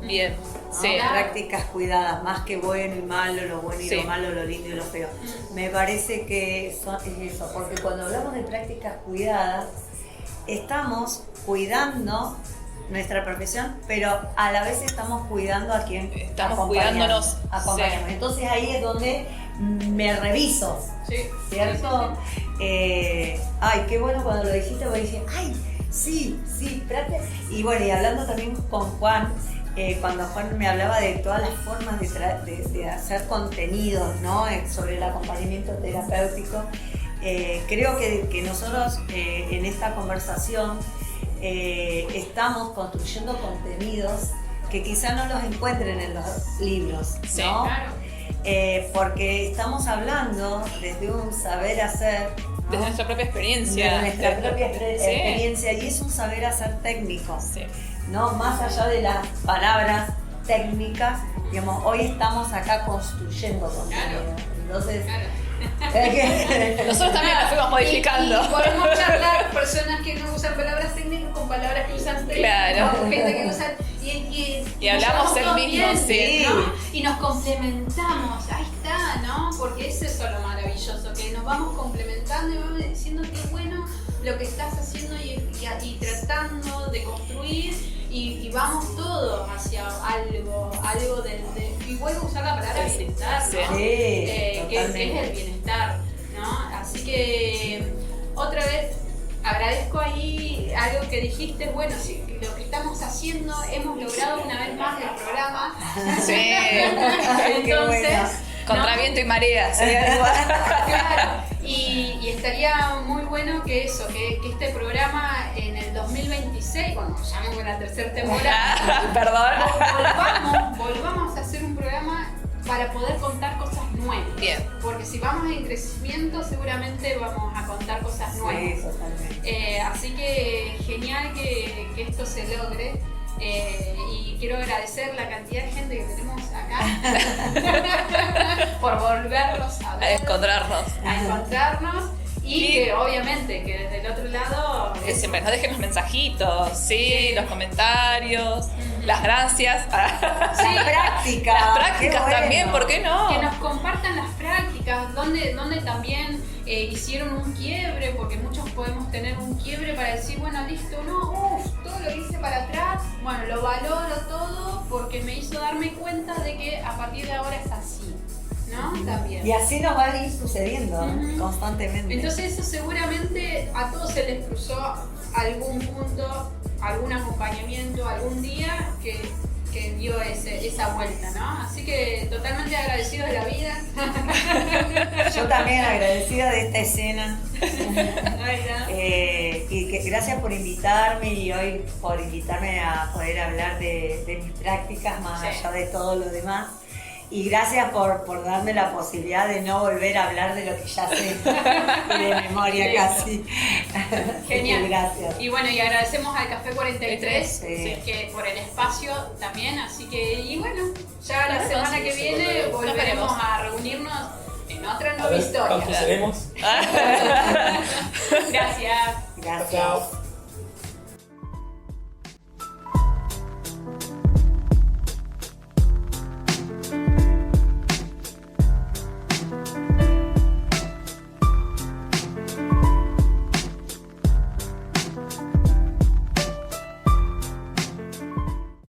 Bien, sí. ¿No? Prácticas cuidadas, más que bueno y malo, lo bueno y Sí. lo malo, lo lindo y lo feo. Me parece que es eso, porque cuando hablamos de prácticas cuidadas, estamos cuidando nuestra profesión, pero a la vez estamos cuidando a quien Estamos acompañamos. cuidándonos, sí. Entonces ahí es donde me reviso, Sí. ¿cierto? Ay, qué bueno cuando lo dijiste, porque dije, ay, sí, práctica. Y bueno, y hablando también con Juan, cuando Juan me hablaba de todas las formas de hacer contenidos, ¿no? Sobre el acompañamiento terapéutico, creo que nosotros en esta conversación estamos construyendo contenidos que quizá no los encuentren en los libros, ¿no? Sí, claro. Porque estamos hablando desde un saber hacer, ¿no? Desde nuestra propia experiencia. De nuestra propia Sí. experiencia, y es un saber hacer técnico. Sí. ¿No? Más allá de las palabras técnicas, digamos, hoy estamos acá construyendo contenido. Claro. Entonces, Claro. Nosotros también las fuimos modificando. Y podemos charlar personas que no usan palabras técnicas con palabras que usan técnicas, Claro. con gente que usan Y hablamos el mismo, sí. ¿no? Y nos complementamos, ahí está, ¿no? Porque es eso lo maravilloso, que nos vamos complementando y vamos diciendo que bueno lo que estás haciendo y tratando de construir y vamos todos hacia algo y vuelvo a usar la palabra bienestar, ¿no? Sí, Que es totalmente. el bienestar, ¿no? Así que otra vez agradezco ahí algo que dijiste, bueno, si lo que estamos haciendo hemos logrado una vez más el programa. Sí. Ay, qué Entonces, bueno. Contra ¿no? viento y marea. ¿Sí? Claro, y estaría muy bueno que eso, que este programa en el 2026, cuando llamemos a la tercera temporada, Perdón. volvamos a hacer un programa para poder contar cosas nuevas. Bien. Porque si vamos en crecimiento, seguramente vamos a contar cosas nuevas. Sí, totalmente. Así que genial que esto se logre. Y quiero agradecer la cantidad de gente que tenemos acá por volverlos a ver, a encontrarnos y que obviamente que desde el otro lado Que siempre nos dejen los mensajitos, sí, los comentarios, las gracias. Las prácticas. Las prácticas qué bueno. también, ¿por qué no? que nos compartan las prácticas, donde también hicieron un quiebre, porque muchos podemos tener un quiebre para decir, bueno, listo, no, todo lo que hice para atrás, bueno, lo valoro todo porque me hizo darme cuenta de que a partir de ahora es así, ¿no? También. Y así nos va a ir sucediendo Ujú. constantemente. Entonces eso seguramente a todos se les cruzó algún punto, algún acompañamiento, algún día que dio esa vuelta, ¿no? Así que totalmente agradecidos de la vida. Yo también agradecida de esta escena. Ahí está. Y que gracias por invitarme y hoy por invitarme a poder hablar de mis prácticas más Sí. allá de todo lo demás. Y gracias por darme la posibilidad de no volver a hablar de lo que ya sé y de memoria casi. Genial. Gracias. Y bueno, y agradecemos al Café 43 Sí. que por el espacio también, así que, y bueno, ya la semana que viene volveremos a reunirnos en otra nueva historia. Concluiremos. Gracias. Gracias. Chao.